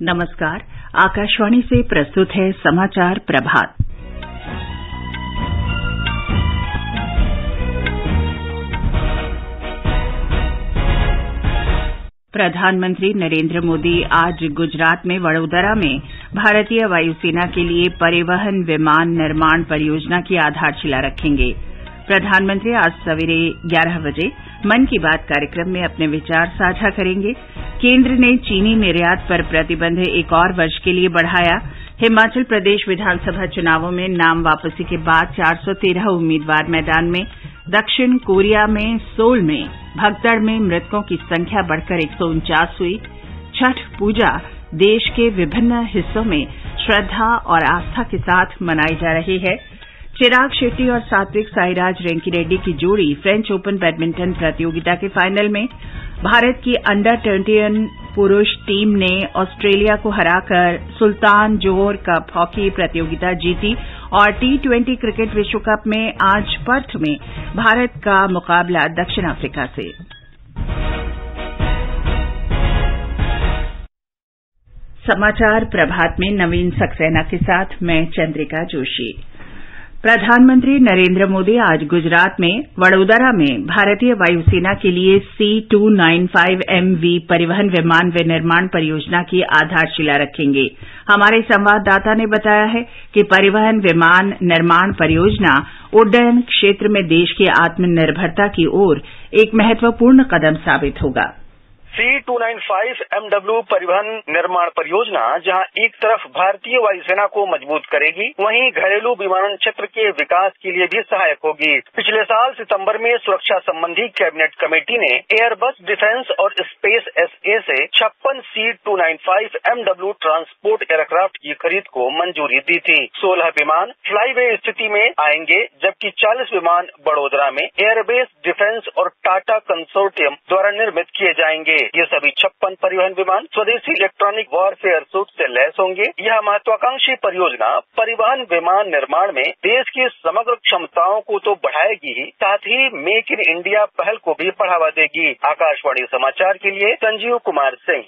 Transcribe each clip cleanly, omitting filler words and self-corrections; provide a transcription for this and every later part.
नमस्कार। आकाशवाणी से प्रस्तुत है समाचार प्रभात। प्रधानमंत्री नरेंद्र मोदी आज गुजरात में वडोदरा में भारतीय वायुसेना के लिए परिवहन विमान निर्माण परियोजना की आधारशिला रखेंगे। प्रधानमंत्री आज सवेरे 11 बजे मन की बात कार्यक्रम में अपने विचार साझा करेंगे। केंद्र ने चीनी निर्यात पर प्रतिबंध एक और वर्ष के लिए बढ़ाया। हिमाचल प्रदेश विधानसभा चुनावों में नाम वापसी के बाद 413 उम्मीदवार मैदान में। दक्षिण कोरिया में सोल में भगदड़ में मृतकों की संख्या बढ़कर 149 हुई। छठ पूजा देश के विभिन्न हिस्सों में श्रद्धा और आस्था के साथ मनाई जा रही है। चिराग शेट्टी और सात्विक साईराज रेंकीरेड्डी की जोड़ी फ्रेंच ओपन बैडमिंटन प्रतियोगिता के फाइनल में। भारत की अंडर 21 पुरुष टीम ने ऑस्ट्रेलिया को हराकर सुल्तान जोहर कप हॉकी प्रतियोगिता जीती और T20 क्रिकेट विश्व कप में आज पर्थ में भारत का मुकाबला दक्षिण अफ्रीका से। समाचार प्रभात में नवीन सक्सेना के साथ मैं चंद्रिका जोशी। प्रधानमंत्री नरेंद्र मोदी आज गुजरात में वडोदरा में भारतीय वायुसेना के लिए C-295MV परिवहन विमान विनिर्माण परियोजना की आधारशिला रखेंगे। हमारे संवाददाता ने बताया है कि परिवहन विमान निर्माण परियोजना उड्डयन क्षेत्र में देश की आत्मनिर्भरता की ओर एक महत्वपूर्ण कदम साबित होगा। C-295MW परिवहन निर्माण परियोजना जहां एक तरफ भारतीय वायुसेना को मजबूत करेगी, वहीं घरेलू विमानन क्षेत्र के विकास के लिए भी सहायक होगी। पिछले साल सितंबर में सुरक्षा संबंधी कैबिनेट कमेटी ने एयरबस डिफेंस और स्पेस SA से 56 C-295MW ट्रांसपोर्ट एयरक्राफ्ट की खरीद को मंजूरी दी थी। 16 विमान फ्लाईवे स्थिति में आएंगे, जबकि 40 विमान बड़ोदरा में एयरबेस डिफेंस और टाटा कंसोर्टियम द्वारा निर्मित किए जाएंगे। ये सभी 56 परिवहन विमान स्वदेशी इलेक्ट्रॉनिक वॉरफेयर सूट से लैस होंगे। यह महत्वाकांक्षी परियोजना परिवहन विमान निर्माण में देश की समग्र क्षमताओं को तो बढ़ाएगी ही, साथ ही मेक इन इंडिया पहल को भी बढ़ावा देगी। आकाशवाणी समाचार के लिए संजीव कुमार सिंह।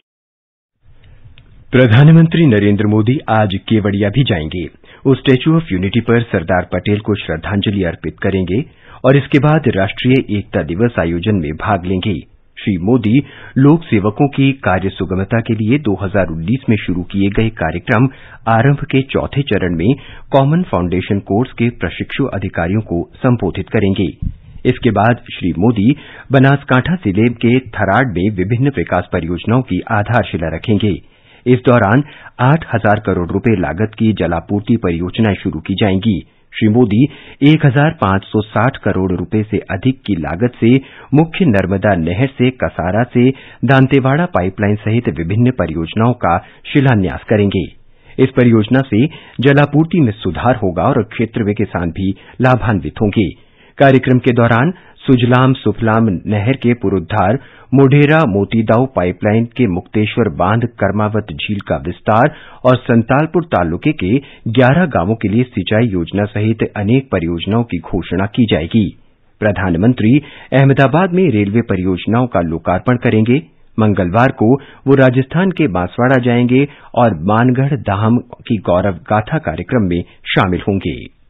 प्रधानमंत्री नरेंद्र मोदी आज केवड़िया भी जाएंगे। वो स्टैच्यू ऑफ यूनिटी पर सरदार पटेल को श्रद्धांजलि अर्पित करेंगे और इसके बाद राष्ट्रीय एकता दिवस आयोजन में भाग लेंगे। श्री मोदी लोक सेवकों की कार्य सुगमता के लिए 2019 में शुरू किए गए कार्यक्रम आरंभ के चौथे चरण में कॉमन फाउंडेशन कोर्स के प्रशिक्षु अधिकारियों को संबोधित करेंगे। इसके बाद श्री मोदी बनासकांठा जिले के थराड़ में विभिन्न विकास परियोजनाओं की आधारशिला रखेंगे। इस दौरान 8,000 करोड़ रुपए लागत की जलापूर्ति परियोजनाएं शुरू की जाएंगी। श्री मोदी 1,560 करोड़ रुपए से अधिक की लागत से मुख्य नर्मदा नहर से कसारा से दांतेवाड़ा पाइपलाइन सहित विभिन्न परियोजनाओं का शिलान्यास करेंगे। इस परियोजना से जलापूर्ति में सुधार होगा और क्षेत्र में किसान भी लाभान्वित होंगे। कार्यक्रम के दौरान सुजलाम सुफलाम नहर के पुनरुद्धार, मोढेरा मोतीदाऊ पाइपलाइन के मुक्तेश्वर बांध कर्मावत झील का विस्तार और संतालपुर तालुके के 11 गांवों के लिए सिंचाई योजना सहित अनेक परियोजनाओं की घोषणा की जाएगी। प्रधानमंत्री अहमदाबाद में रेलवे परियोजनाओं का लोकार्पण करेंगे। मंगलवार को वो राजस्थान के बांसवाड़ा जाएंगे और मानगढ़ धाम की गौरव गाथा कार्यक्रम में शामिल होंगे।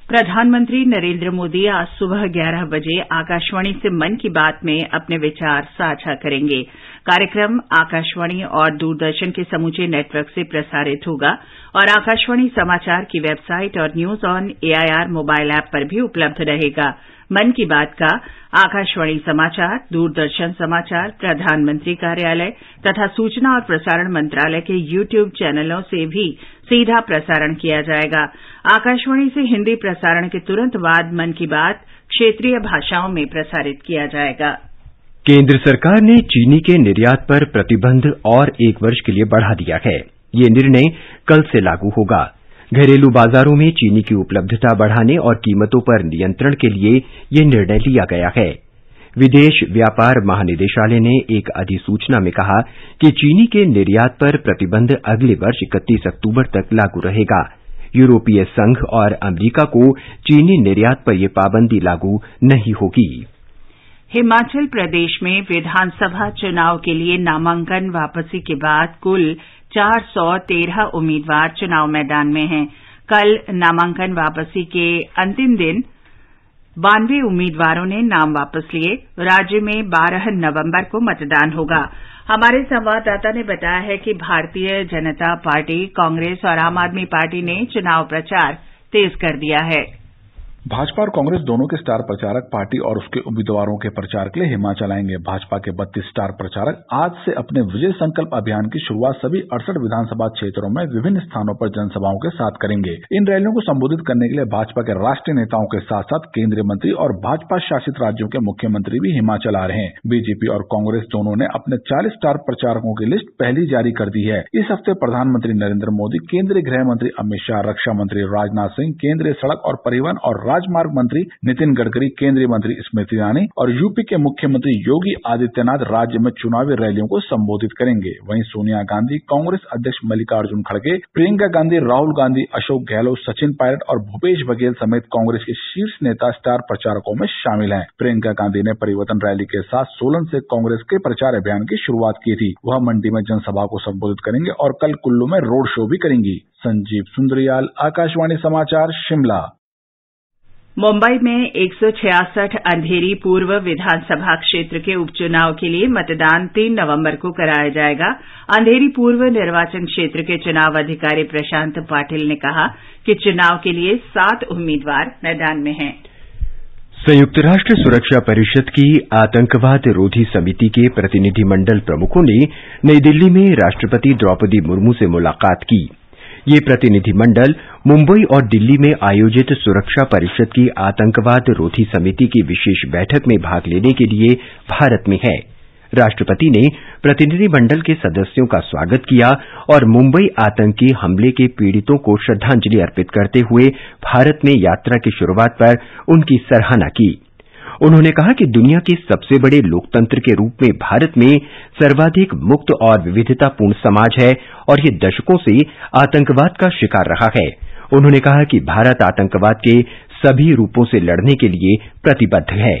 प्रधानमंत्री नरेंद्र मोदी आज सुबह 11 बजे आकाशवाणी से मन की बात में अपने विचार साझा करेंगे। कार्यक्रम आकाशवाणी और दूरदर्शन के समूचे नेटवर्क से प्रसारित होगा और आकाशवाणी समाचार की वेबसाइट और news on AIR mobile app पर भी उपलब्ध रहेगा। मन की बात का आकाशवाणी समाचार, दूरदर्शन समाचार, प्रधानमंत्री कार्यालय तथा सूचना और प्रसारण मंत्रालय के YouTube चैनलों से भी सीधा प्रसारण किया जाएगा। आकाशवाणी से हिंदी प्रसारण के तुरंत बाद मन की बात क्षेत्रीय भाषाओं में प्रसारित किया जाएगा। केंद्र सरकार ने चीनी के निर्यात पर प्रतिबंध और एक वर्ष के लिए बढ़ा दिया है। ये निर्णय कल से लागू होगा। घरेलू बाजारों में चीनी की उपलब्धता बढ़ाने और कीमतों पर नियंत्रण के लिए ये निर्णय लिया गया है। विदेश व्यापार महानिदेशालय ने एक अधिसूचना में कहा कि चीनी के निर्यात पर प्रतिबंध अगले वर्ष 31 अक्टूबर तक लागू रहेगा। यूरोपीय संघ और अमरीका को चीनी निर्यात पर यह पाबंदी लागू नहीं होगी। हिमाचल प्रदेश में विधानसभा चुनाव के लिए नामांकन वापसी के बाद कुल 413 उम्मीदवार चुनाव मैदान में हैं। कल नामांकन वापसी के अंतिम दिन 92 उम्मीदवारों ने नाम वापस लिए। राज्य में 12 नवंबर को मतदान होगा। हमारे संवाददाता ने बताया है कि भारतीय जनता पार्टी, कांग्रेस और आम आदमी पार्टी ने चुनाव प्रचार तेज कर दिया है। भाजपा और कांग्रेस दोनों के स्टार प्रचारक पार्टी और उसके उम्मीदवारों के प्रचार के लिए हिमाचल आएंगे। भाजपा के 32 स्टार प्रचारक आज से अपने विजय संकल्प अभियान की शुरुआत सभी 68 विधानसभा क्षेत्रों में विभिन्न स्थानों पर जनसभाओं के साथ करेंगे। इन रैलियों को संबोधित करने के लिए भाजपा के राष्ट्रीय नेताओं के साथ साथ केंद्रीय मंत्री और भाजपा शासित राज्यों के मुख्यमंत्री भी हिमाचल आ रहे हैं। बीजेपी और कांग्रेस दोनों ने अपने 40 स्टार प्रचारकों की लिस्ट पहले जारी कर दी है। इस हफ्ते प्रधानमंत्री नरेंद्र मोदी, केंद्रीय गृह मंत्री अमित शाह, रक्षा मंत्री राजनाथ सिंह, केंद्रीय सड़क और परिवहन और राजमार्ग मंत्री नितिन गडकरी, केंद्रीय मंत्री स्मृति ईरानी और यूपी के मुख्यमंत्री योगी आदित्यनाथ राज्य में चुनावी रैलियों को संबोधित करेंगे। वहीं सोनिया गांधी, कांग्रेस अध्यक्ष मल्लिकार्जुन खड़गे, प्रियंका गांधी, राहुल गांधी, अशोक गहलोत, सचिन पायलट और भूपेश बघेल समेत कांग्रेस के शीर्ष नेता स्टार प्रचारकों में शामिल हैं। प्रियंका गांधी ने परिवर्तन रैली के साथ सोलन से कांग्रेस के प्रचार अभियान की शुरुआत की थी। वह मंडी में जनसभा को संबोधित करेंगे और कल कुल्लू में रोड शो भी करेंगी। संजीव सुंद्रियाल, आकाशवाणी समाचार, शिमला। मुंबई में 166 अंधेरी पूर्व विधानसभा क्षेत्र के उपचुनाव के लिए मतदान 3 नवंबर को कराया जाएगा। अंधेरी पूर्व निर्वाचन क्षेत्र के चुनाव अधिकारी प्रशांत पाटिल ने कहा कि चुनाव के लिए 7 उम्मीदवार मैदान में हैं। संयुक्त राष्ट्र सुरक्षा परिषद की आतंकवाद रोधी समिति के प्रतिनिधिमंडल प्रमुखों ने नई दिल्ली में राष्ट्रपति द्रौपदी मुर्मू से मुलाकात की। ये प्रतिनिधिमंडल मुंबई और दिल्ली में आयोजित सुरक्षा परिषद की आतंकवाद रोधी समिति की विशेष बैठक में भाग लेने के लिए भारत में है। राष्ट्रपति ने प्रतिनिधिमंडल के सदस्यों का स्वागत किया और मुंबई आतंकी हमले के पीड़ितों को श्रद्धांजलि अर्पित करते हुए भारत में यात्रा की शुरुआत पर उनकी सराहना की। उन्होंने कहा कि दुनिया के सबसे बड़े लोकतंत्र के रूप में भारत में सर्वाधिक मुक्त और विविधतापूर्ण समाज है और ये दशकों से आतंकवाद का शिकार रहा है। उन्होंने कहा कि भारत आतंकवाद के सभी रूपों से लड़ने के लिए प्रतिबद्ध है।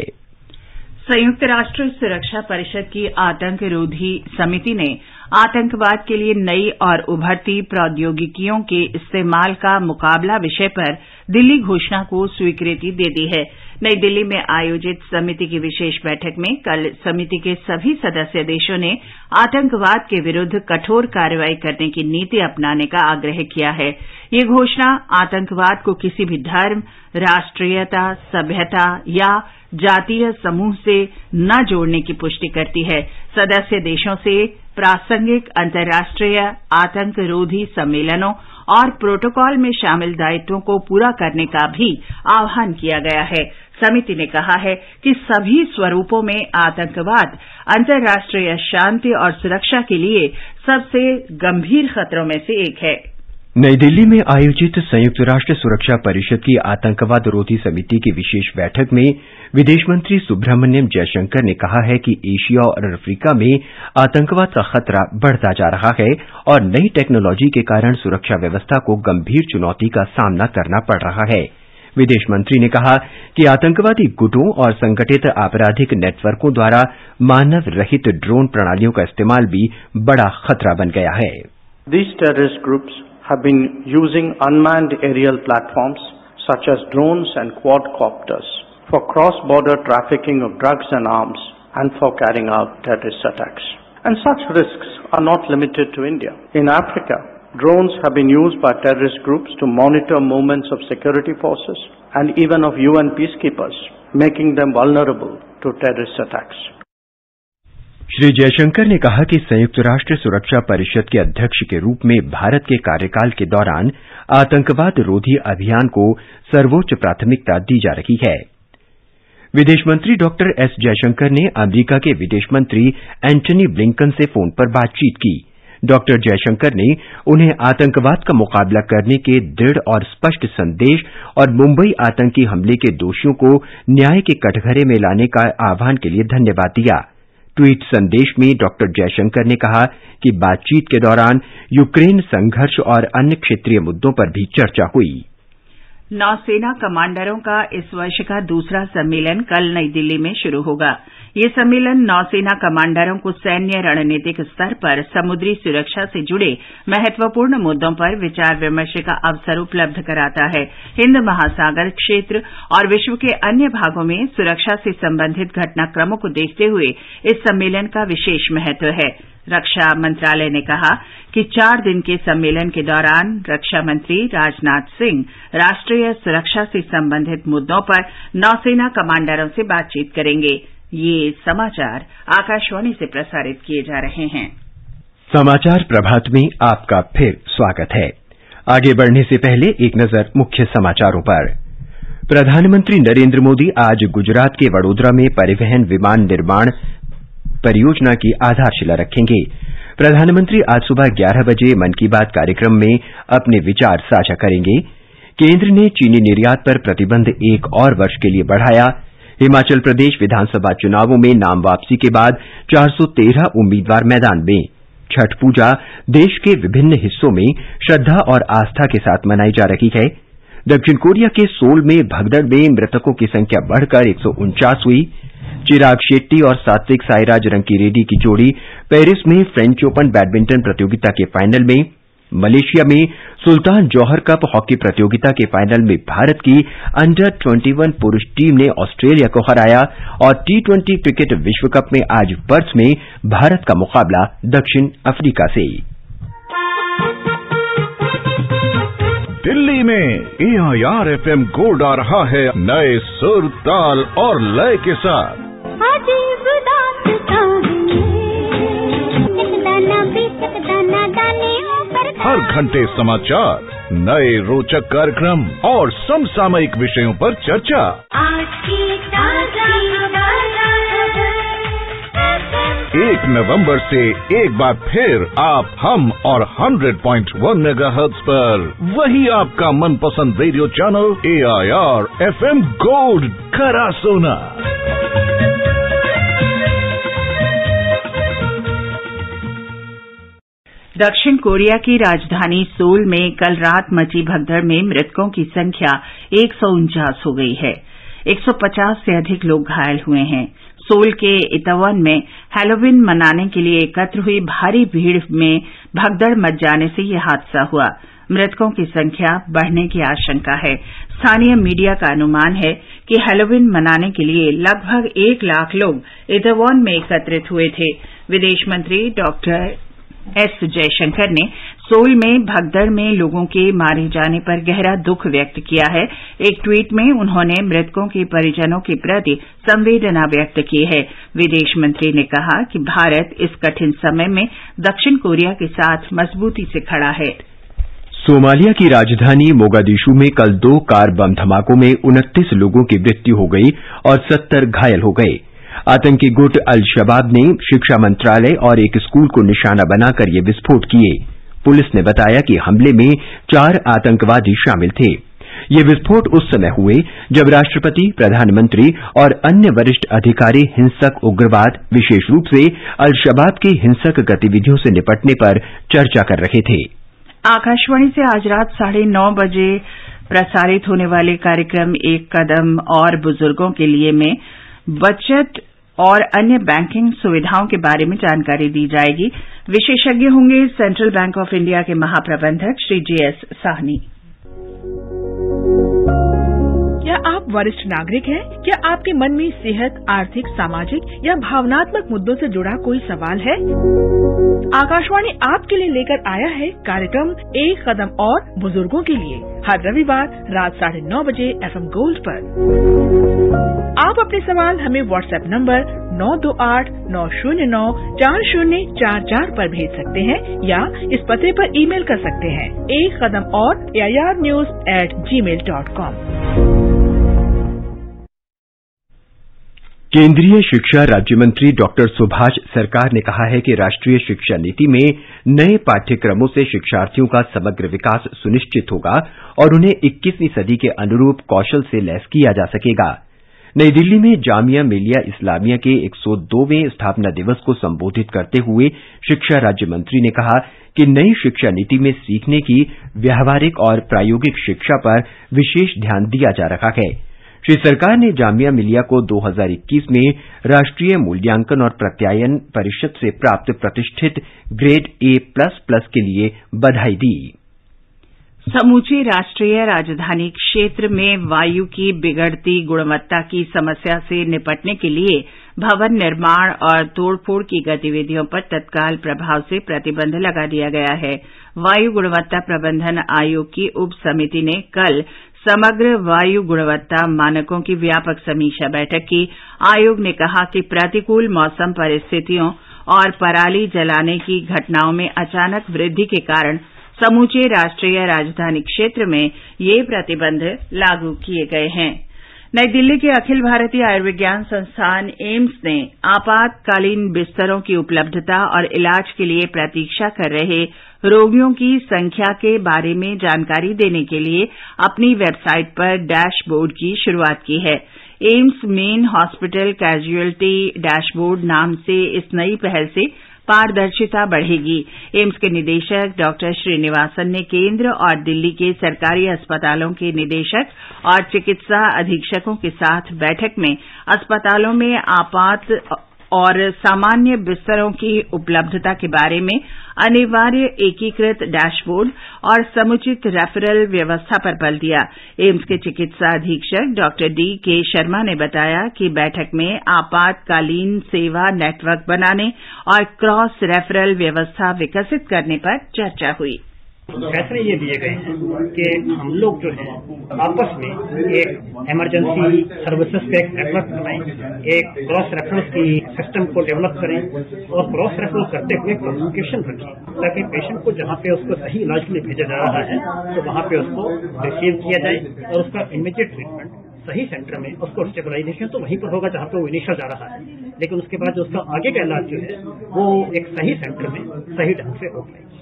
संयुक्त राष्ट्र सुरक्षा परिषद की आतंक रोधी समिति ने आतंकवाद के लिए नई और उभरती प्रौद्योगिकियों के इस्तेमाल का मुकाबला विषय पर दिल्ली घोषणा को स्वीकृति दे दी है। नई दिल्ली में आयोजित समिति की विशेष बैठक में कल समिति के सभी सदस्य देशों ने आतंकवाद के विरुद्ध कठोर कार्रवाई करने की नीति अपनाने का आग्रह किया है। ये घोषणा आतंकवाद को किसी भी धर्म, राष्ट्रीयता, सभ्यता या जातीय समूह से न जोड़ने की पुष्टि करती है। सदस्य देशों से प्रासंगिक अंतर्राष्ट्रीय आतंक रोधी सम्मेलनों और प्रोटोकॉल में शामिल दायित्वों को पूरा करने का भी आह्वान किया गया है। समिति ने कहा है कि सभी स्वरूपों में आतंकवाद अंतर्राष्ट्रीय शांति और सुरक्षा के लिए सबसे गंभीर खतरों में से एक है। नई दिल्ली में आयोजित संयुक्त राष्ट्र सुरक्षा परिषद की आतंकवाद रोधी समिति की विशेष बैठक में विदेश मंत्री सुब्रह्मण्यम जयशंकर ने कहा है कि एशिया और अफ्रीका में आतंकवाद का खतरा बढ़ता जा रहा है और नई टेक्नोलॉजी के कारण सुरक्षा व्यवस्था को गंभीर चुनौती का सामना करना पड़ रहा है। विदेश मंत्री ने कहा कि आतंकवादी गुटों और संगठित आपराधिक नेटवर्कों द्वारा मानव रहित ड्रोन प्रणालियों का इस्तेमाल भी बड़ा खतरा बन गया है। These terrorist groups have been using unmanned aerial platforms such as drones and quadcopters for cross-border trafficking of drugs and arms and for carrying out terrorist attacks. And such risks are not limited to India. In Africa, drones have been used by terrorist groups to monitor movements of security forces and even of UN peacekeepers, making them vulnerable to terrorist attacks. Shri Jaishankar ने कहा कि संयुक्त राष्ट्र सुरक्षा परिषद के अध्यक्ष के रूप में भारत के कार्यकाल के दौरान आतंकवाद रोधी अभियान को सर्वोच्च प्राथमिकता दी जा रही है। विदेश मंत्री डॉक्टर एस जयशंकर ने अमेरिका के विदेश मंत्री एंटनी ब्लिंकन से फोन पर बातचीत की। डॉक्टर जयशंकर ने उन्हें आतंकवाद का मुकाबला करने के दृढ़ और स्पष्ट संदेश और मुंबई आतंकी हमले के दोषियों को न्याय के कटघरे में लाने का आह्वान के लिए धन्यवाद दिया। ट्वीट संदेश में डॉक्टर जयशंकर ने कहा कि बातचीत के दौरान यूक्रेन संघर्ष और अन्य क्षेत्रीय मुद्दों पर भी चर्चा हुई। नौसेना कमांडरों का इस वर्ष का दूसरा सम्मेलन कल नई दिल्ली में शुरू होगा। ये सम्मेलन नौसेना कमांडरों को सैन्य रणनीतिक स्तर पर समुद्री सुरक्षा से जुड़े महत्वपूर्ण मुद्दों पर विचार विमर्श का अवसर उपलब्ध कराता है। हिंद महासागर क्षेत्र और विश्व के अन्य भागों में सुरक्षा से संबंधित घटनाक्रमों को देखते हुए इस सम्मेलन का विशेष महत्व है। रक्षा मंत्रालय ने कहा कि 4 दिन के सम्मेलन के दौरान रक्षा मंत्री राजनाथ सिंह राष्ट्रीय सुरक्षा से संबंधित मुद्दों पर नौसेना कमांडरों से बातचीत करेंगे। ये समाचार आकाशवाणी से प्रसारित किए जा रहे हैं। समाचार प्रभात में आपका फिर स्वागत है। आगे बढ़ने से पहले एक नजर मुख्य समाचारों पर। प्रधानमंत्री नरेंद्र मोदी आज गुजरात के वडोदरा में परिवहन विमान निर्माण परियोजना की आधारशिला रखेंगे। प्रधानमंत्री आज सुबह 11 बजे मन की बात कार्यक्रम में अपने विचार साझा करेंगे। केंद्र ने चीनी निर्यात पर प्रतिबंध एक और वर्ष के लिए बढ़ाया। हिमाचल प्रदेश विधानसभा चुनावों में नाम वापसी के बाद 413 उम्मीदवार मैदान में। छठ पूजा देश के विभिन्न हिस्सों में श्रद्धा और आस्था के साथ मनाई जा रही है। दक्षिण कोरिया के सोल में भगदड़ में मृतकों की संख्या बढ़कर 149 हुई। चिराग शेट्टी और सात्विक साईराज रंकीरेड्डी की जोड़ी पेरिस में फ्रेंच ओपन बैडमिंटन प्रतियोगिता के फाइनल में। मलेशिया में सुल्तान जौहर कप हॉकी प्रतियोगिता के फाइनल में भारत की अंडर 21 पुरुष टीम ने ऑस्ट्रेलिया को हराया और T20 क्रिकेट विश्व कप में आज पर्थ में भारत का मुकाबला दक्षिण अफ्रीका से। दिल्ली में AIR FM गोल्ड आ रहा है नए सुर, ताल और लय के साथ। हर घंटे समाचार, नए रोचक कार्यक्रम और समसामयिक विषयों पर चर्चा। 1 नवंबर से एक बार फिर आप, हम और 100.1 मेगाहर्ट्ज पर वही आपका मनपसंद radio channel AIR FM gold करा सोना। दक्षिण कोरिया की राजधानी सोल में कल रात मची भगदड़ में मृतकों की संख्या 149 हो गई है। 150 से अधिक लोग घायल हुए हैं। सोल के इतावन में हैलोवीन मनाने के लिए एकत्र हुई भारी भीड़ में भगदड़ मच जाने से यह हादसा हुआ। मृतकों की संख्या बढ़ने की आशंका है। स्थानीय मीडिया का अनुमान है कि हैलोवीन मनाने के लिए लगभग 1 लाख लोग इतावन में एकत्रित हुए थे। विदेश मंत्री डॉक्टर एस जयशंकर ने सोल में भगदड़ में लोगों के मारे जाने पर गहरा दुख व्यक्त किया है। एक ट्वीट में उन्होंने मृतकों के परिजनों के प्रति संवेदना व्यक्त की है। विदेश मंत्री ने कहा कि भारत इस कठिन समय में दक्षिण कोरिया के साथ मजबूती से खड़ा है। सोमालिया की राजधानी मोगादिशु में कल 2 कार बम धमाकों में 29 लोगों की मृत्यु हो गई और 70 घायल हो गए। आतंकी गुट अल शबाब ने शिक्षा मंत्रालय और एक स्कूल को निशाना बनाकर ये विस्फोट किए। पुलिस ने बताया कि हमले में 4 आतंकवादी शामिल थे। ये विस्फोट उस समय हुए जब राष्ट्रपति, प्रधानमंत्री और अन्य वरिष्ठ अधिकारी हिंसक उग्रवाद, विशेष रूप से अल शबाब की हिंसक गतिविधियों से निपटने पर चर्चा कर रहे थे। आकाशवाणी से आज रात 9:30 बजे प्रसारित होने वाले कार्यक्रम एक कदम और बुजुर्गों के लिए में बचत और अन्य बैंकिंग सुविधाओं के बारे में जानकारी दी जाएगी। विशेषज्ञ होंगे सेंट्रल बैंक ऑफ इंडिया के महाप्रबंधक श्री JS साहनी। क्या आप वरिष्ठ नागरिक हैं? क्या आपके मन में सेहत, आर्थिक, सामाजिक या भावनात्मक मुद्दों से जुड़ा कोई सवाल है? आकाशवाणी आपके लिए लेकर आया है कार्यक्रम एक कदम और बुजुर्गों के लिए, हर रविवार रात 9:30 बजे FM गोल्ड पर। आप अपने सवाल हमें व्हाट्सएप नंबर 9289094044 पर भेज सकते हैं या इस पते पर ईमेल कर सकते हैं एक कदम और AIRnews@gmail.com। केंद्रीय शिक्षा राज्य मंत्री डॉक्टर सुभाष सरकार ने कहा है कि राष्ट्रीय शिक्षा नीति में नए पाठ्यक्रमों से शिक्षार्थियों का समग्र विकास सुनिश्चित होगा और उन्हें 21वीं सदी के अनुरूप कौशल से लैस किया जा सकेगा। नई दिल्ली में जामिया मिलिया इस्लामिया के 102वें स्थापना दिवस को संबोधित करते हुए शिक्षा राज्य मंत्री ने कहा कि नई शिक्षा नीति में सीखने की व्यावहारिक और प्रायोगिक शिक्षा पर विशेष ध्यान दिया जा रहा है। श्री सरकार ने जामिया मिलिया को 2021 में राष्ट्रीय मूल्यांकन और प्रत्यायन परिषद से प्राप्त प्रतिष्ठित ग्रेड A++ के लिए बधाई दी। समूचे राष्ट्रीय राजधानी क्षेत्र में वायु की बिगड़ती गुणवत्ता की समस्या से निपटने के लिए भवन निर्माण और तोड़फोड़ की गतिविधियों पर तत्काल प्रभाव से प्रतिबंध लगा दिया गया है। वायु गुणवत्ता प्रबंधन आयोग की उप समिति ने कल समग्र वायु गुणवत्ता मानकों की व्यापक समीक्षा बैठक की। आयोग ने कहा कि प्रतिकूल मौसम परिस्थितियों और पराली जलाने की घटनाओं में अचानक वृद्धि के कारण समूचे राष्ट्रीय राजधानी क्षेत्र में ये प्रतिबंध लागू किए गए हैं। नई दिल्ली के अखिल भारतीय आयुर्विज्ञान संस्थान एम्स ने आपातकालीन बिस्तरों की उपलब्धता और इलाज के लिए प्रतीक्षा कर रहे रोगियों की संख्या के बारे में जानकारी देने के लिए अपनी वेबसाइट पर डैशबोर्ड की शुरुआत की है। AIIMS main hospital casualty dashboard नाम से इस नई पहल से पारदर्शिता बढ़ेगी। एम्स के निदेशक डॉक्टर श्रीनिवासन ने केंद्र और दिल्ली के सरकारी अस्पतालों के निदेशक और चिकित्सा अधीक्षकों के साथ बैठक में अस्पतालों में आपात और सामान्य बिस्तरों की उपलब्धता के बारे में अनिवार्य एकीकृत डैशबोर्ड और समुचित रेफरल व्यवस्था पर बल दिया। एम्स के चिकित्सा अधीक्षक डॉक्टर D.K. शर्मा ने बताया कि बैठक में आपातकालीन सेवा नेटवर्क बनाने और क्रॉस रेफरल व्यवस्था विकसित करने पर चर्चा हुई। फैसले ये दिए गए हैं कि हम लोग जो है आपस में एक इमरजेंसी सर्विसेज का एक नेटवर्क बनाएं, एक क्रॉस रेफरेंस की सिस्टम को डेवलप करें और क्रॉस रेफरेंस करते हुए कम्युनिकेशन रखें ताकि पेशेंट को जहाँ पे उसको सही इलाज के लिए भेजा जा रहा है तो वहाँ पे उसको रिसीव किया जाए और उसका इमीडिएट ट्रीटमेंट सही सेंटर में उसको स्टेबलाइजेशन तो वहीं पर होगा जहाँ पे वो इनिशियल जा रहा है, लेकिन उसके बाद जो उसका आगे का इलाज जो है वो एक सही सेंटर में सही ढंग से हो पाएगा।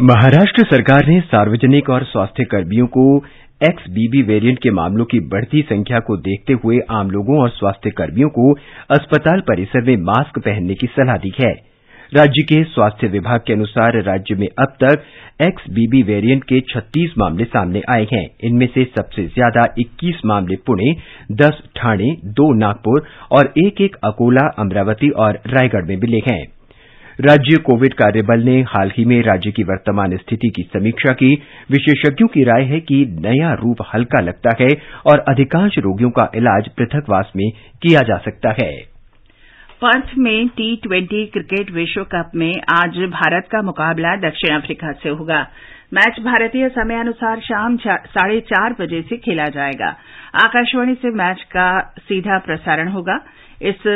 महाराष्ट्र सरकार ने सार्वजनिक और स्वास्थ्य कर्मियों को XBB वेरिएंट के मामलों की बढ़ती संख्या को देखते हुए आम लोगों और स्वास्थ्य कर्मियों को अस्पताल परिसर में मास्क पहनने की सलाह दी है। राज्य के स्वास्थ्य विभाग के अनुसार राज्य में अब तक XBB वेरिएंट के 36 मामले सामने आए हैं। इनमें से सबसे ज्यादा 21 मामले पुणे, 10 ठाणे, 2 नागपुर और 1 अकोला, अमरावती और रायगढ़ में मिले हैं। राज्य कोविड कार्यबल ने हाल ही में राज्य की वर्तमान स्थिति की समीक्षा की। विशेषज्ञों की राय है कि नया रूप हल्का लगता है और अधिकांश रोगियों का इलाज पृथकवास में किया जा सकता है। पर्थ में T20 क्रिकेट विश्व कप में आज भारत का मुकाबला दक्षिण अफ्रीका से होगा। मैच भारतीय समयानुसार शाम 4:30 बजे से खेला जाएगा। आकाशवाणी से मैच का सीधा प्रसारण होगा। इस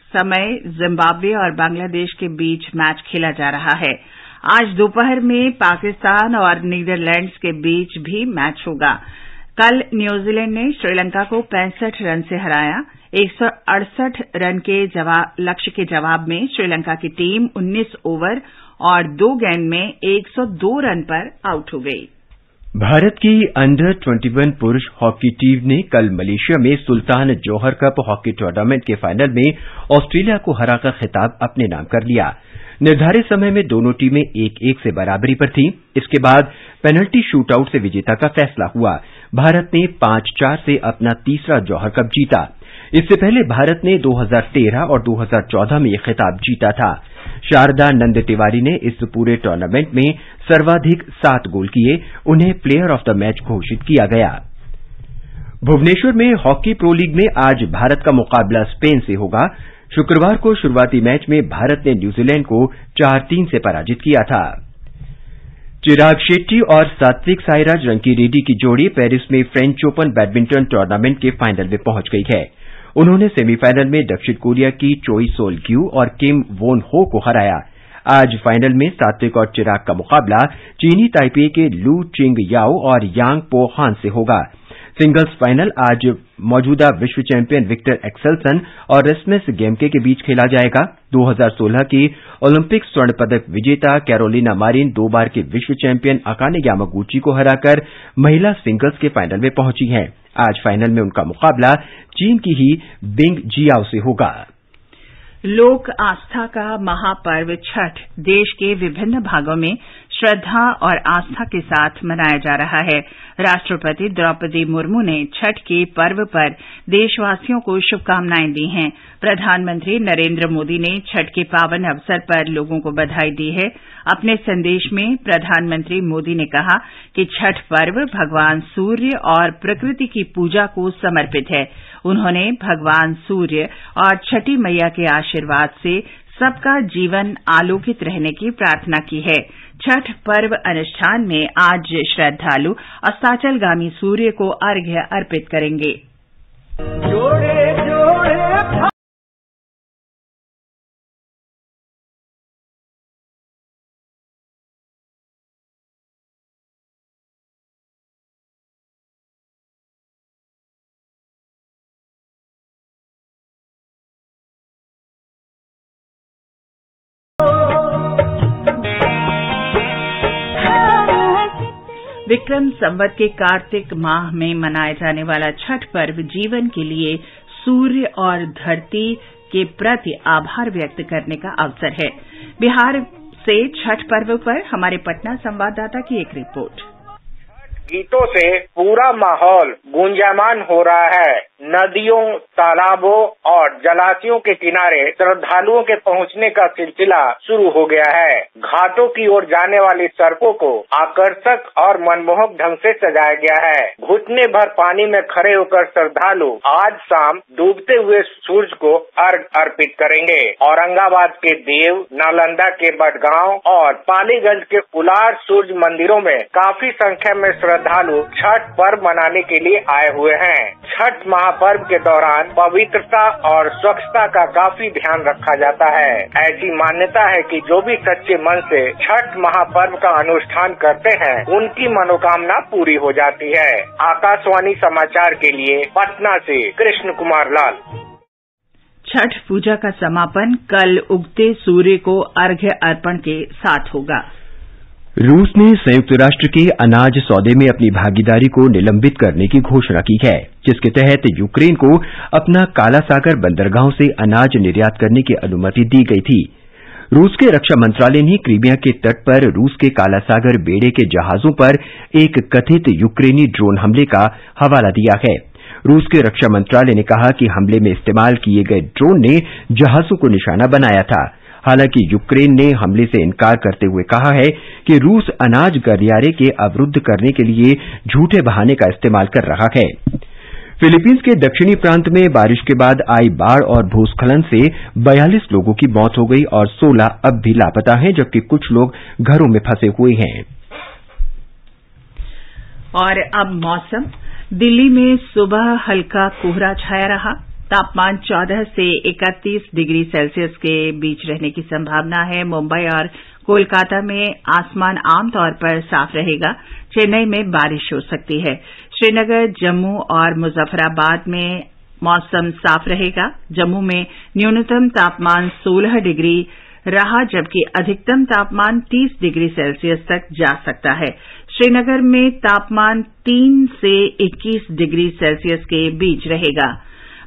समय जिम्बाब्वे और बांग्लादेश के बीच मैच खेला जा रहा है। आज दोपहर में पाकिस्तान और नीदरलैंड्स के बीच भी मैच होगा। कल न्यूजीलैंड ने श्रीलंका को 65 रन से हराया। 168 रन के लक्ष्य के जवाब में श्रीलंका की टीम 19 ओवर और 2 गेंद में 102 रन पर आउट हो गई। भारत की अंडर 21 पुरुष हॉकी टीम ने कल मलेशिया में सुल्तान जौहर कप हॉकी टूर्नामेंट के फाइनल में ऑस्ट्रेलिया को हराकर खिताब अपने नाम कर लिया। निर्धारित समय में दोनों टीमें 1-1 से बराबरी पर थीं। इसके बाद पेनल्टी शूटआउट से विजेता का फैसला हुआ। भारत ने 5-4 से अपना तीसरा जौहर कप जीता। इससे पहले भारत ने 2013 और 2014 में यह खिताब जीता था। शारदा नंद तिवारी ने इस पूरे टूर्नामेंट में सर्वाधिक 7 गोल किए। उन्हें प्लेयर ऑफ द मैच घोषित किया गया। भुवनेश्वर में हॉकी प्रो लीग में आज भारत का मुकाबला स्पेन से होगा। शुक्रवार को शुरुआती मैच में भारत ने न्यूजीलैंड को 4-3 से पराजित किया था। चिराग शेट्टी और सात्विक साईराज रंकीरेड्डी की जोड़ी पेरिस में फ्रेंच ओपन बैडमिंटन टूर्नामेंट के फाइनल में पहुंच गई है। उन्होंने सेमीफाइनल में दक्षिण कोरिया की चोई सोल ग्यू और किम वोन हो को हराया। आज फाइनल में सात्विक और चिराग का मुकाबला चीनी ताइपे के लू चिंग याओ और यांग पो हान से होगा। सिंगल्स फाइनल आज मौजूदा विश्व चैंपियन विक्टर एक्सेल्सन और रेस्मस गेमके के बीच खेला जाएगा। 2016 की ओलंपिक स्वर्ण पदक विजेता कैरोलिना मारिन 2 बार के विश्व चैंपियन अकाने यामागुची को हराकर महिला सिंगल्स के फाइनल में पहुंची हैं। आज फाइनल में उनका मुकाबला चीन की ही बिंग जियाओ से होगा। लोक आस्था का महापर्व छठ देश के विभिन्न भागों में श्रद्धा और आस्था के साथ मनाया जा रहा है। राष्ट्रपति द्रौपदी मुर्मू ने छठ के पर्व पर देशवासियों को शुभकामनाएं दी हैं। प्रधानमंत्री नरेंद्र मोदी ने छठ के पावन अवसर पर लोगों को बधाई दी है। अपने संदेश में प्रधानमंत्री मोदी ने कहा कि छठ पर्व भगवान सूर्य और प्रकृति की पूजा को समर्पित है। उन्होंने भगवान सूर्य और छठी मैया के आशीर्वाद से सबका जीवन आलोकित रहने की प्रार्थना की है। छठ पर्व अनुष्ठान में आज श्रद्धालु अस्ताचलगामी सूर्य को अर्घ्य अर्पित करेंगे। विक्रम संवत के कार्तिक माह में मनाए जाने वाला छठ पर्व जीवन के लिए सूर्य और धरती के प्रति आभार व्यक्त करने का अवसर है। बिहार से छठ पर्व पर हमारे पटना संवाददाता की एक रिपोर्ट। गीतों से पूरा माहौल गूंजायमान हो रहा है। नदियों, तालाबों और जलाशयों के किनारे श्रद्धालुओं के पहुंचने का सिलसिला शुरू हो गया है। घाटों की ओर जाने वाली सड़कों को आकर्षक और मनमोहक ढंग से सजाया गया है। घुटने भर पानी में खड़े होकर श्रद्धालु आज शाम डूबते हुए सूरज को अर्घ अर्पित करेंगे। औरंगाबाद के देव, नालंदा के बडगांव और पालीगंज के उलार सूर्य मंदिरों में काफी संख्या में श्रद्धालु छठ पर्व मनाने के लिए आए हुए हैं। छठ महापर्व के दौरान पवित्रता और स्वच्छता का काफी ध्यान रखा जाता है। ऐसी मान्यता है कि जो भी सच्चे मन से छठ महापर्व का अनुष्ठान करते हैं उनकी मनोकामना पूरी हो जाती है। आकाशवाणी समाचार के लिए पटना से कृष्ण कुमार लाल। छठ पूजा का समापन कल उगते सूर्य को अर्घ्य अर्पण के साथ होगा। रूस ने संयुक्त राष्ट्र के अनाज सौदे में अपनी भागीदारी को निलंबित करने की घोषणा की है, जिसके तहत यूक्रेन को अपना काला सागर बंदरगाहों से अनाज निर्यात करने की अनुमति दी गई थी। रूस के रक्षा मंत्रालय ने क्रीमिया के तट पर रूस के काला सागर बेड़े के जहाजों पर एक कथित यूक्रेनी ड्रोन हमले का हवाला दिया है। रूस के रक्षा मंत्रालय ने कहा कि हमले में इस्तेमाल किए गए ड्रोन ने जहाजों को निशाना बनाया था। हालांकि यूक्रेन ने हमले से इनकार करते हुए कहा है कि रूस अनाज गलियारे के अवरुद्ध करने के लिए झूठे बहाने का इस्तेमाल कर रहा है। फिलीपींस के दक्षिणी प्रांत में बारिश के बाद आई बाढ़ और भूस्खलन से 42 लोगों की मौत हो गई और 16 अब भी लापता हैं, जबकि कुछ लोग घरों में फंसे हुए हैं। और अब मौसम। दिल्ली में सुबह हल्का कोहरा छाया रहा। तापमान 14 से 31 डिग्री सेल्सियस के बीच रहने की संभावना है। मुंबई और कोलकाता में आसमान आमतौर पर साफ रहेगा। चेन्नई में बारिश हो सकती है। श्रीनगर, जम्मू और मुजफ्फराबाद में मौसम साफ रहेगा। जम्मू में न्यूनतम तापमान 16 डिग्री रहा, जबकि अधिकतम तापमान 30 डिग्री सेल्सियस तक जा सकता है। श्रीनगर में तापमान 3 से 21 डिग्री सेल्सियस के बीच रहेगा।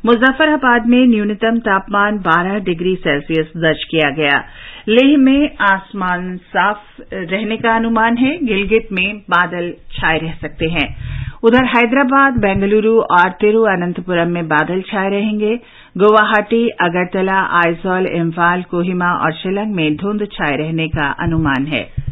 मुजफ्फराबाद में न्यूनतम तापमान 12 डिग्री सेल्सियस दर्ज किया गया। लेह में आसमान साफ रहने का अनुमान है। गिलगित में बादल छाए रह सकते हैं। उधर हैदराबाद, बेंगलुरु और तिरुअनंतपुरम में बादल छाए रहेंगे। गुवाहाटी, अगरतला, आइजॉल, इम्फाल, कोहिमा और शिलंग में धुंध छाए रहने का अनुमान है।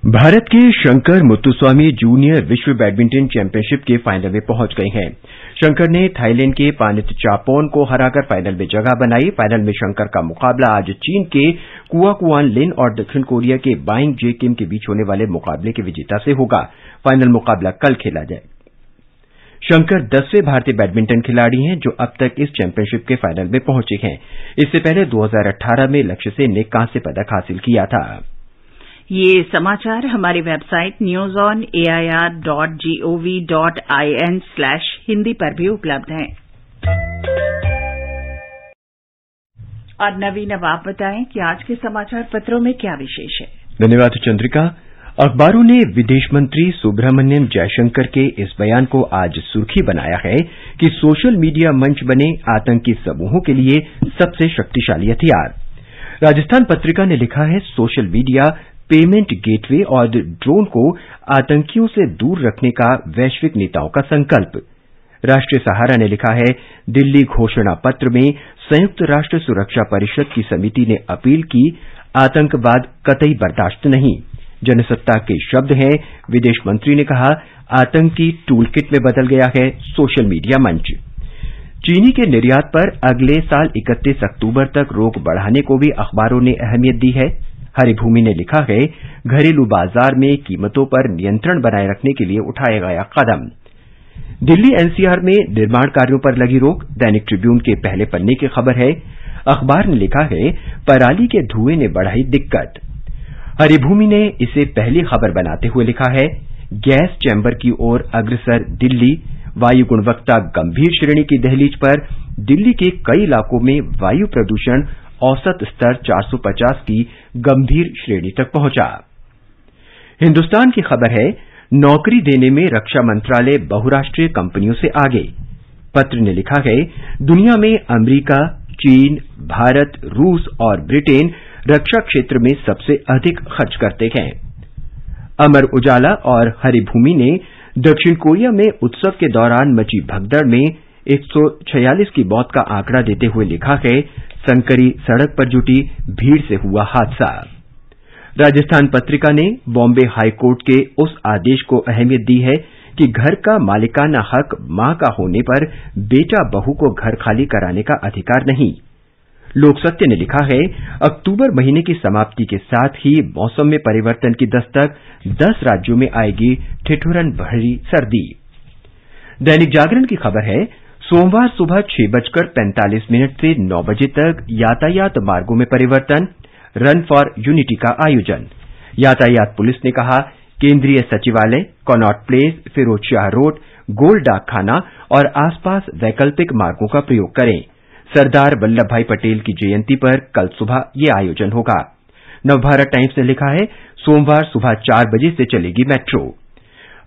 भारत के शंकर मुत्तुस्वामी जूनियर विश्व बैडमिंटन चैंपियनशिप के फाइनल में पहुंच गए हैं। शंकर ने थाईलैंड के पानितचापोन को हराकर फाइनल में जगह बनाई। फाइनल में शंकर का मुकाबला आज चीन के कुआकुआन लिन और दक्षिण कोरिया के बाइंग जे किम के बीच होने वाले मुकाबले के विजेता से होगा। फाइनल मुकाबला कल खेला जाए। शंकर 10वें भारतीय बैडमिंटन खिलाड़ी हैं जो अब तक इस चैंपियनशिप के फाइनल में पहुंचे हैं। इससे पहले 2018 में लक्ष्य सेन ने कांस्य पदक हासिल किया था। ये समाचार हमारी वेबसाइट newsonair.gov.in/hindi पर भी उपलब्ध हैं। और नवीन, अब आप बताएं कि आज के समाचार पत्रों में क्या विशेष है। धन्यवाद चंद्रिका। अखबारों ने विदेश मंत्री सुब्रह्मण्यम जयशंकर के इस बयान को आज सुर्खी बनाया है कि सोशल मीडिया मंच बने आतंकी समूहों के लिए सबसे शक्तिशाली हथियार। राजस्थान पत्रिका ने लिखा है, सोशल मीडिया, पेमेंट गेटवे और ड्रोन को आतंकियों से दूर रखने का वैश्विक नेताओं का संकल्प। राष्ट्रीय सहारा ने लिखा है, दिल्ली घोषणा पत्र में संयुक्त राष्ट्र सुरक्षा परिषद की समिति ने अपील की, आतंकवाद कतई बर्दाश्त नहीं। जनसत्ता के शब्द हैं, विदेश मंत्री ने कहा, आतंकी टूलकिट में बदल गया है सोशल मीडिया मंच। चीनी के निर्यात पर अगले साल 31 अक्टूबर तक रोक बढ़ाने को भी अखबारों ने अहमियत दी है। हरिभूमि ने लिखा है, घरेलू बाजार में कीमतों पर नियंत्रण बनाए रखने के लिए उठाया गया कदम। दिल्ली एनसीआर में निर्माण कार्यों पर लगी रोक, दैनिक ट्रिब्यून के पहले पन्ने की खबर है। अखबार ने लिखा है, पराली के धुएं ने बढ़ाई दिक्कत। हरिभूमि ने इसे पहली खबर बनाते हुए लिखा है, गैस चैम्बर की ओर अग्रसर दिल्ली, वायु गुणवत्ता गंभीर श्रेणी की दहलीज पर। दिल्ली के कई इलाकों में वायु प्रदूषण औसत स्तर 450 की गंभीर श्रेणी तक पहुंचा। हिंदुस्तान की खबर है, नौकरी देने में रक्षा मंत्रालय बहुराष्ट्रीय कंपनियों से आगे। पत्र ने लिखा है, दुनिया में अमेरिका, चीन, भारत, रूस और ब्रिटेन रक्षा क्षेत्र में सबसे अधिक खर्च करते हैं। अमर उजाला और हरिभूमि ने दक्षिण कोरिया में उत्सव के दौरान मची भगदड़ में 146 की मौत का आंकड़ा देते हुए लिखा है, संकरी सड़क पर जुटी भीड़ से हुआ हादसा। राजस्थान पत्रिका ने बॉम्बे हाईकोर्ट के उस आदेश को अहमियत दी है कि घर का मालिकाना हक मां का होने पर बेटा बहू को घर खाली कराने का अधिकार नहीं। लोकसत्य ने लिखा है, अक्टूबर महीने की समाप्ति के साथ ही मौसम में परिवर्तन की दस्तक, 10 राज्यों में आएगी ठिठुरन भरी सर्दी। दैनिक जागरण की खबर है, सोमवार सुबह 6:45 से 9 बजे तक यातायात मार्गों में परिवर्तन, रन फॉर यूनिटी का आयोजन। यातायात पुलिस ने कहा, केंद्रीय सचिवालय, Connaught place, Firoz Shah road, Gol Dakkhana और आसपास वैकल्पिक मार्गों का प्रयोग करें। सरदार वल्लभ भाई पटेल की जयंती पर कल सुबह ये आयोजन होगा। नवभारत टाइम्स ने लिखा है, सोमवार सुबह 4 बजे से चलेगी मेट्रो।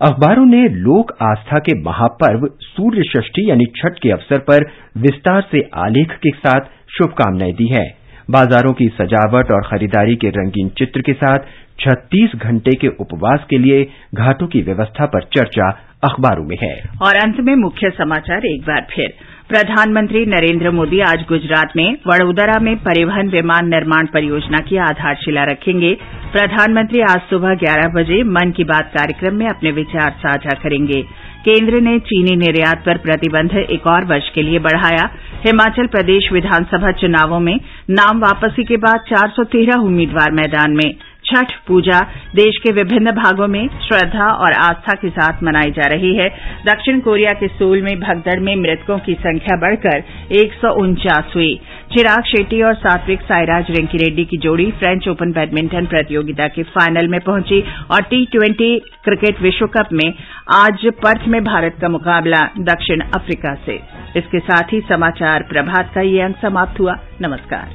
अखबारों ने लोक आस्था के महापर्व सूर्य षष्ठी यानी छठ के अवसर पर विस्तार से आलेख के साथ शुभकामनाएं दी है। बाजारों की सजावट और खरीदारी के रंगीन चित्र के साथ 36 घंटे के उपवास के लिए घाटों की व्यवस्था पर चर्चा अखबारों में है। और अंत में मुख्य समाचार एक बार फिर। प्रधानमंत्री नरेंद्र मोदी आज गुजरात में वडोदरा में परिवहन विमान निर्माण परियोजना की आधारशिला रखेंगे। प्रधानमंत्री आज सुबह 11 बजे मन की बात कार्यक्रम में अपने विचार साझा करेंगे। केंद्र ने चीनी निर्यात पर प्रतिबंध एक और वर्ष के लिए बढ़ाया। हिमाचल प्रदेश विधानसभा चुनावों में नाम वापसी के बाद 413 उम्मीदवार मैदान में। छठ पूजा देश के विभिन्न भागों में श्रद्धा और आस्था के साथ मनाई जा रही है। दक्षिण कोरिया के सोल में भगदड़ में मृतकों की संख्या बढ़कर 149 हुई। चिराग शेट्टी और सात्विक साईराज रंकी रेड्डी की जोड़ी फ्रेंच ओपन बैडमिंटन प्रतियोगिता के फाइनल में पहुंची और T20 क्रिकेट विश्व कप में आज पर्थ में भारत का मुकाबला दक्षिण अफ्रीका से। इसके साथ ही समाचार प्रभात का ये अंक समाप्त हुआ। नमस्कार।